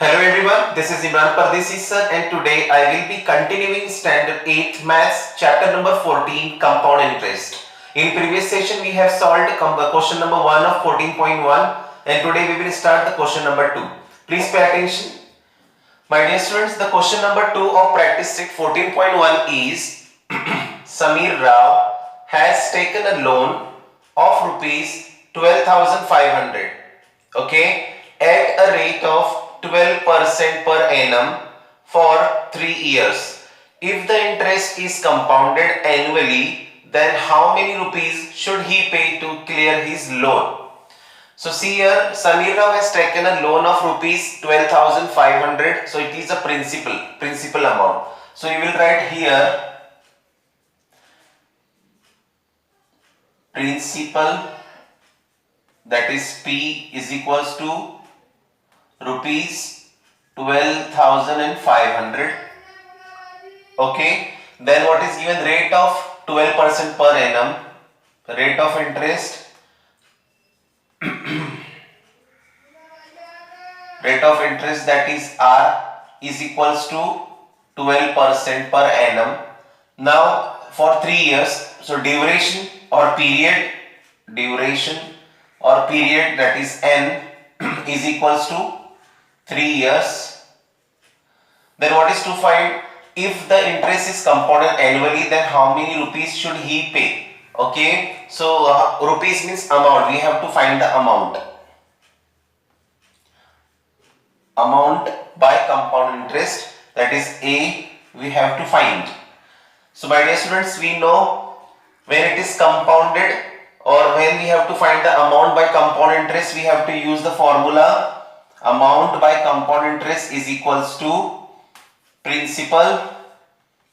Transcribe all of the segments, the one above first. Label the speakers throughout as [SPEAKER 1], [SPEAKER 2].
[SPEAKER 1] Hello everyone, this is Imran Pardesi sir and today I will be continuing standard 8th maths chapter number 14 compound interest. In previous session we have solved question number 1 of 14.1 and today we will start the question number 2. Please pay attention. My dear students, the question number 2 of practice set 14.1 is Samir Rao has taken a loan of rupees 12,500, okay, at a rate of 12% per annum for 3 years. If the interest is compounded annually, then how many rupees should he pay to clear his loan? So see here, Samir Rao has taken a loan of rupees 12,500. So it is a principal amount. So you will write here principal, that is P is equals to rupees 12,500. Okay. Then what is given? Rate of 12% per annum. Rate of interest. Rate of interest, that is R, is equals to 12% per annum. Now for 3 years. So duration or period, that is N is equals to 3 years. Then what is to find? If the interest is compounded annually, then how many rupees should he pay? Okay, so rupees means amount. We have to find the amount by compound interest, that is A, we have to find. So my dear students, we know when it is compounded or when we have to find the amount by compound interest, we have to use the formula amount by compound interest is equals to principal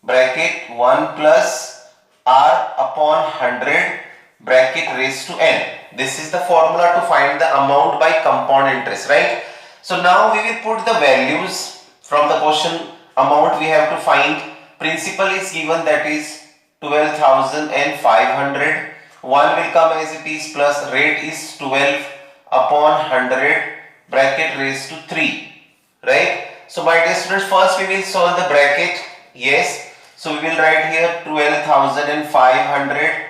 [SPEAKER 1] bracket 1 plus R upon 100 bracket raised to N. This is the formula to find the amount by compound interest, right? So now we will put the values from the question. Amount we have to find. Principal is given, that is 12,500. 1 will come as it is plus rate is 12 upon 100 bracket raised to 3, right? So my dear students, first we will solve the bracket. Yes. So we will write here 12,500,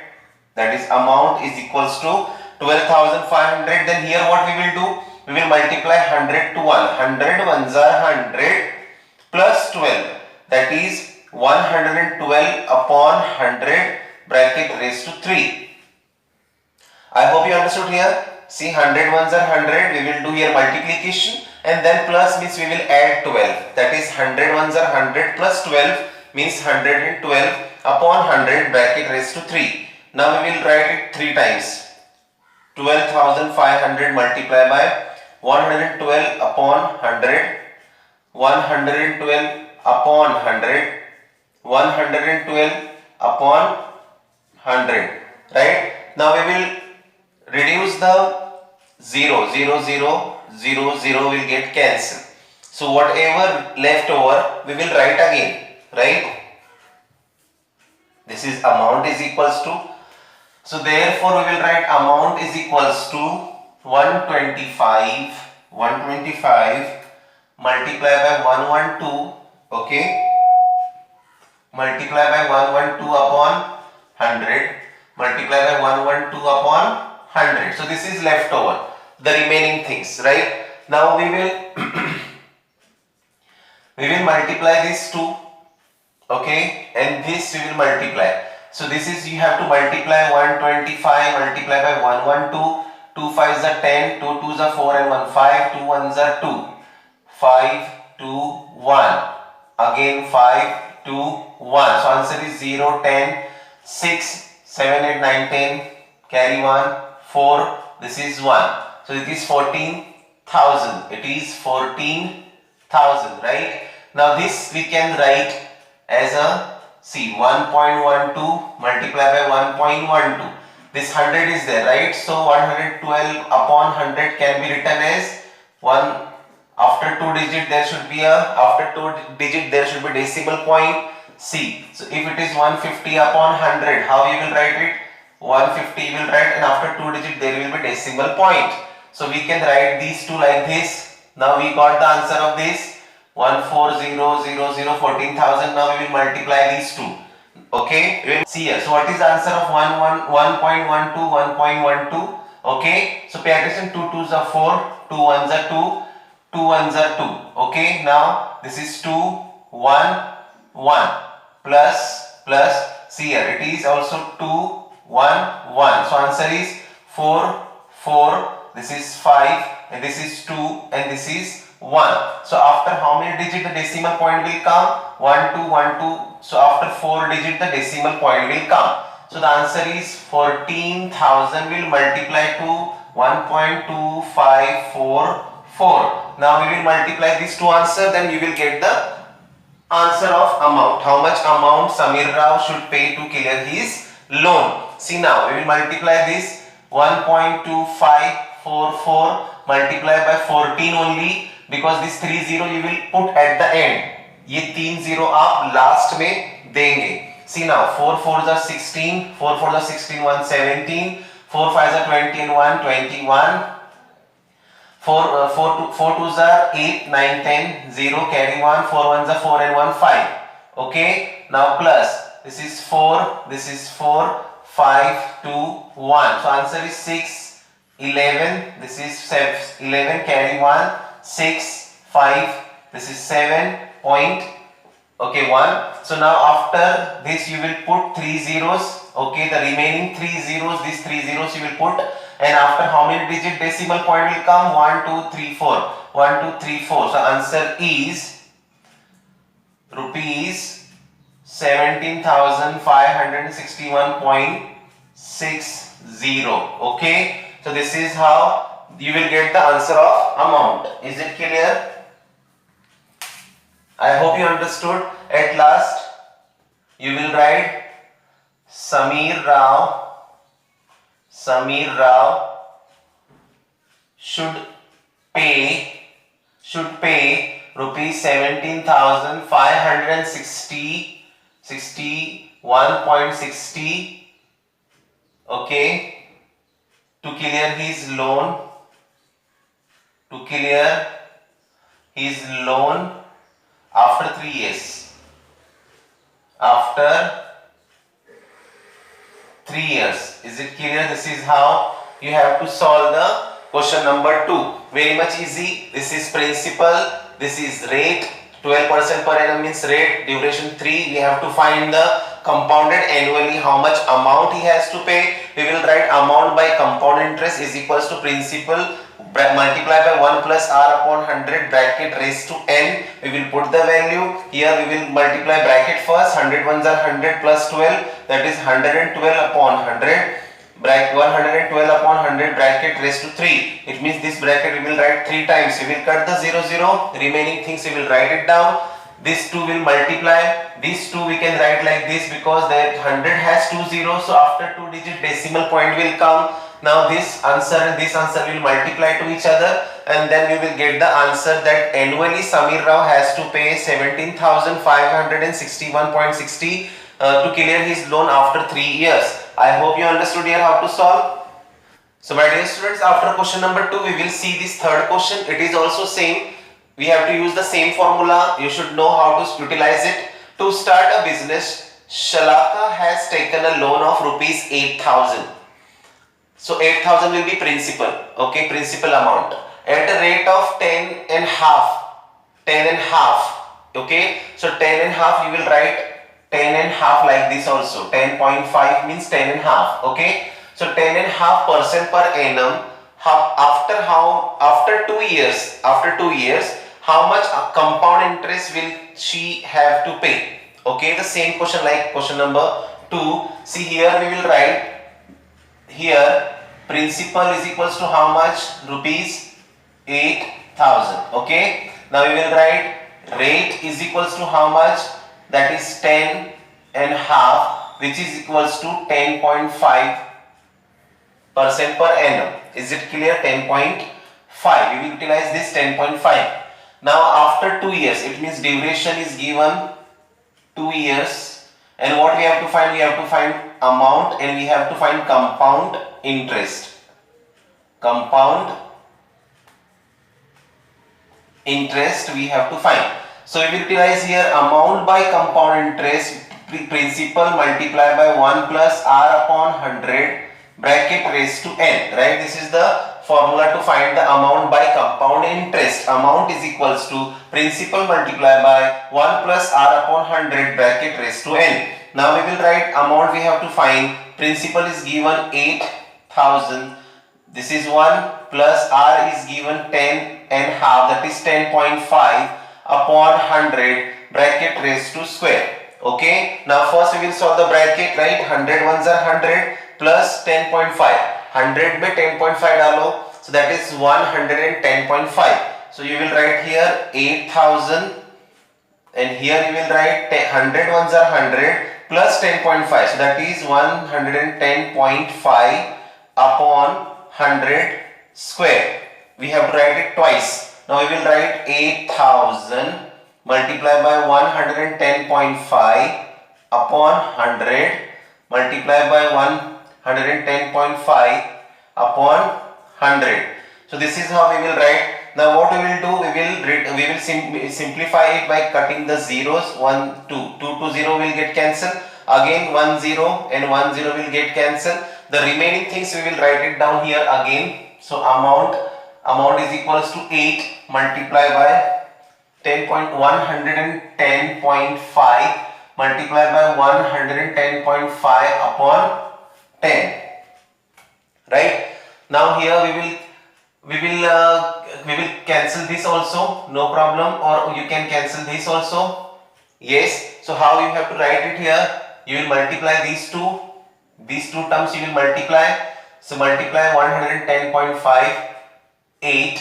[SPEAKER 1] that is amount is equals to 12,500. Then here what we will do? We will multiply 100 to 1. 100 ones are 100 plus 12, that is 112 upon 100 bracket raised to 3. I hope you understood here. See, 100 ones are 100. We will do here multiplication and then plus means we will add 12. That is 100 ones are 100 plus 12 means 112 upon 100 bracket raised to 3. Now we will write it 3 times. 12,500 multiplied by 112 upon 100, 112 upon 100, 112 upon 100, right? Now we will reduce the 0, 0, 0, 0, 0 will get cancelled. So whatever left over we will write again, right? This is amount is equals to, so therefore we will write amount is equals to 125 multiplied by 112, okay, multiply by 112 upon 100, multiply by 112 upon 100. So this is left over, the remaining things, right? Now we will multiply this 2, okay, and this we will multiply. So this is, you have to multiply 125 multiply by 112. 2 5s are 10, 2 2s are 4 and 1 5, 2 1s are 2, 5 2 1, again 5 2 1. So answer is 0, 10, 6, 7, 8, 9, 10, carry 1, 4, this is 1. So it is 14,000. It is 14,000, right? Now this we can write as a, see, 1.12 multiplied by 1.12. This 100 is there, right? So 112 upon 100 can be written as 1. After 2 digit there should be decimal point. C. So if it is 150 upon 100, how you will write it? 150 will write, and after 2 digit there will be decimal point. So we can write these two like this. Now we got the answer of this 14000 14,000. Now we will multiply these two. Okay, we will see here. So what is the answer of 1.12 1.12? Okay, so pay attention. 2 2s are 4, 2 1s are 2, 2 1s are 2. Okay, now this is 2 1 1 plus see here, it is also 2 1 1. So answer is 4 4. This is 5 and this is 2 and this is 1. So after how many digit the decimal point will come? 1 2 1 2. So after 4 digit the decimal point will come. So the answer is 14,000 will multiply to 1.2544. Now we will multiply these two answers, then you will get the answer of amount. How much amount Samir Rao should pay to clear his loan. See now, we will multiply this 1.2544 multiply by 14 only, because this 30 you will put at the end. ये 30 आप last में देंगे. See now, 4 4s are 16, 4 4s are 16, 1 17, 4 5s are 20 and 1 21. 4 2s are 8 9 10 0 carry 1, 4 1s are 4 and 1 5. Okay, now plus this is 4, this is 4, 5 2 1. So answer is 6 11. This is 11 carry 1 6 5. This is 7 point. Okay, 1. So now after this you will put 3 zeros. Okay, the remaining 3 zeros, these 3 zeros you will put, and after how many digit decimal point will come? 1 2 3 4. 1 2 3 4. So answer is rupees 17,561.60. Okay, so this is how you will get the answer of amount. Is it clear? I hope you understood. At last you will write Samir Rao should pay rupees 17,561.60, okay, to clear his loan, after 3 years. After 3 years. Is it clear? This is how you have to solve the question number 2. Very much easy. This is principal. This is rate. 12% per annum means rate. Duration 3. We have to find the compounded annually, how much amount he has to pay. We will write amount by compound interest is equals to principal multiply by 1 plus r upon 100 bracket raised to n. We will put the value here. We will multiply bracket first. 100 ones are 100 plus 12, that is 112 upon 100 bracket 112 upon 100 bracket raised to 3. It means this bracket we will write 3 times. We will cut the 0 0. Remaining things we will write it down. This 2 will multiply. These 2 we can write like this because that 100 has 2 zeros. So after 2 digit decimal point will come. Now this answer and this answer will multiply to each other, and then we will get the answer that annually Samir Rao has to pay 17,561.60 to clear his loan after 3 years. I hope you understood here how to solve. So my dear students, after question number 2 we will see this third question. It is also same. We have to use the same formula. You should know how to utilize it. To start a business, Shalaka has taken a loan of rupees 8,000. So 8,000 will be principal, okay, principal amount at a rate of 10 and half, okay. So 10 and half you will write 10 and half like this also. 10.5 means 10 and half, okay. So 10 and half % per annum. After 2 years, how much compound interest will she have to pay? Okay, the same question like question number 2. See here we will write here principal is equals to how much? Rupees 8,000. Okay. Now we will write rate is equals to how much? That is 10 and half, which is equals to 10.5% per annum. Is it clear? 10.5. We will utilize this 10.5. Now after 2 years, it means duration is given 2 years. And what we have to find? We have to find amount and we have to find compound interest. Compound interest we have to find. So we will utilize here amount by compound interest, principal multiplied by 1 plus r upon 100 bracket raised to n, right? This is the formula to find the amount by compound interest. Amount is equals to principal multiplied by 1 plus r upon 100 bracket raised to n. Now we will write amount we have to find. Principal is given 8,000. This is 1 plus r is given 10 and half, that is 10.5 upon 100 bracket raised to square. Okay, now first we will solve the bracket, right? 100 ones are 100 plus 10.5. 100 by 10.5 डालो, so that is 110.5. So you will write here 8,000 and here you will write 100 ones are 100 plus 10.5, so that is 110.5 upon 100 square. We have to write it twice. Now we will write 8,000 multiplied by 110.5 upon 100 multiplied by 110.5 upon 100. So this is how we will write. Now what we will do, we will simplify it by cutting the zeros. 1 2 2 to 0 will get cancelled. Again 1 0 and 1 0 will get cancelled. The remaining things we will write it down here again. So amount is equals to 8 multiplied by 110.5 multiplied by 110.5 upon 10. Right? Now here we will cancel this also, no problem, or you can cancel this also. Yes. So how you have to write it here? You will multiply these two terms you will multiply. So multiply 110.5 8.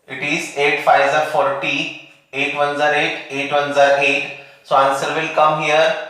[SPEAKER 1] It is 8 5s are 40, 8 1s are 8, 8 1s are 8. So answer will come here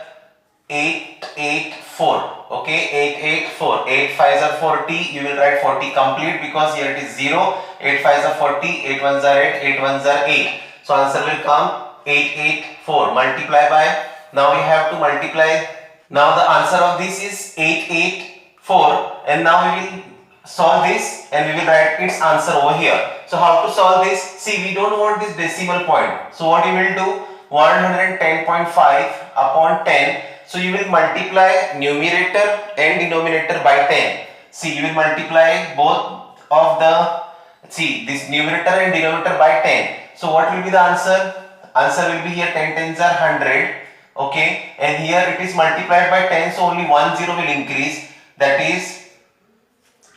[SPEAKER 1] 884. Okay, 884. 8 5s are 40. You will write 40 complete because here it is 0. 8 5s are 40, 8 1s are 8, 8 1s are 8. So answer will come 884. Multiply by. Now we have to multiply. Now the answer of this is 884, and now we will solve this and we will write its answer over here. So how to solve this? See, we don't want this decimal point. So what you will do? 110.5 upon 10. So you will multiply numerator and denominator by 10. See, you will multiply both of the, see, this numerator and denominator by 10. So what will be the answer? Answer will be here 10 tens are 100. Okay, and here it is multiplied by 10, so only 1 0 will increase, that is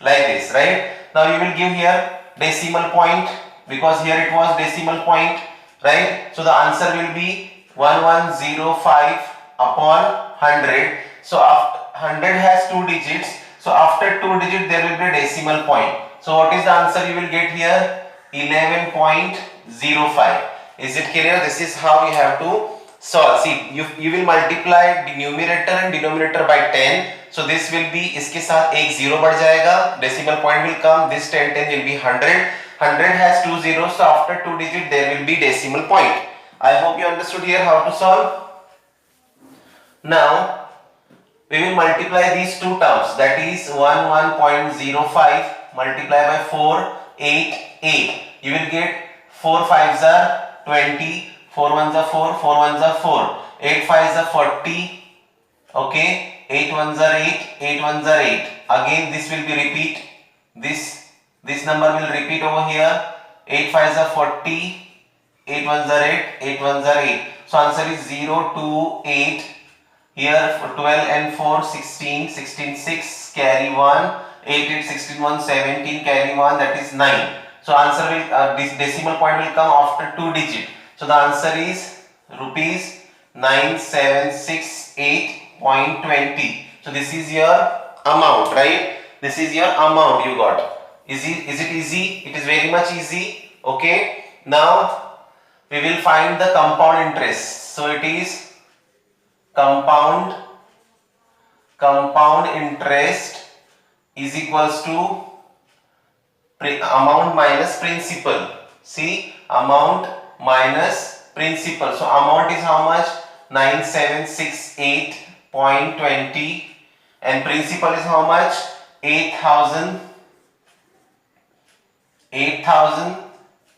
[SPEAKER 1] like this, right? Now you will give here decimal point because here it was decimal point, right? So the answer will be 1105 upon 100. So after 100 has 2 digits, so after 2 digits there will be a decimal point. So what is the answer you will get here? 11.05. Is it clear? This is how we have to solve. See, you will multiply the numerator and denominator by 10. So this will be, इसके साथ एक 0 बढ़ जाएगा, decimal point will come, this 10 10 will be 100. 100 has 2 zeros, so after 2 digit there will be decimal point. I hope you understood here how to solve. Now we will multiply these two terms, that is 11.05 multiplied by 488. You will get 4 5s are 20, 4 1s are 4, 4 1s are 4, 8 5s are 40. Okay, 8 1s are 8, 8 1s are 8. Again this will be repeat, this number will repeat over here. 8 5s are 40, 8 1s are 8, 8 1s are 8. So answer is 0 2 8. Here for 12 and 4 16, 16 6 carry 1, 8 8 16 1 17 carry 1, that is 9. So answer will this decimal point will come after 2 digit. So the answer is rupees 9768.20. So this is your amount, right? This is your amount you got. Is it easy? It is very much easy. Okay. Now we will find the compound interest. So it is compound interest is equals to amount minus principal. See, amount minus principal. So amount is how much? 9768.20, and principal is how much? 8,000.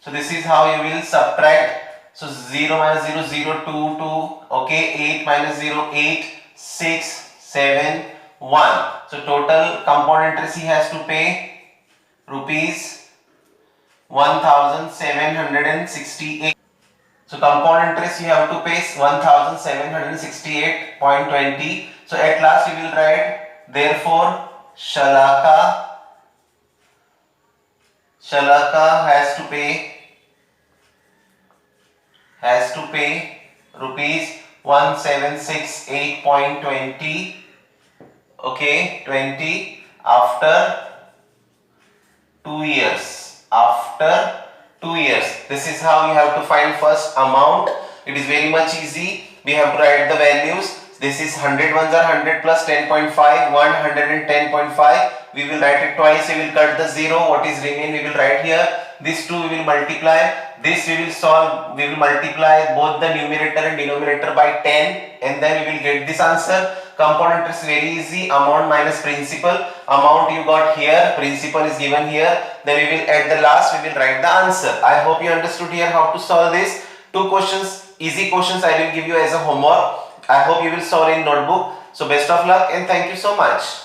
[SPEAKER 1] So this is how you will subtract. So 0 minus 0, 0, 2, 2. Okay, 8 minus 0, 8, 6, 7, 1. So total compound interest he has to pay rupees 1768. So compound interest you have to pay 1768.20. So at last you will write, therefore Shalaka has to pay rupees 1768.20. Okay, 20 after 2 years. After 2 years. This is how you have to find first amount. It is very much easy. We have to write the values. This is 100 ones are 100 plus 10.5, 110.5. We will write it twice. We will cut the 0. What is remain we will write here. This 2 we will multiply. This we will solve. We will multiply both the numerator and denominator by 10, and then we will get this answer. Compound interest is very easy. Amount minus principal. Amount you got here, principal is given here. Then we will at the last we will write the answer. I hope you understood here how to solve this. 2 questions, easy questions I will give you as a homework. I hope you will solve in notebook. So best of luck and thank you so much.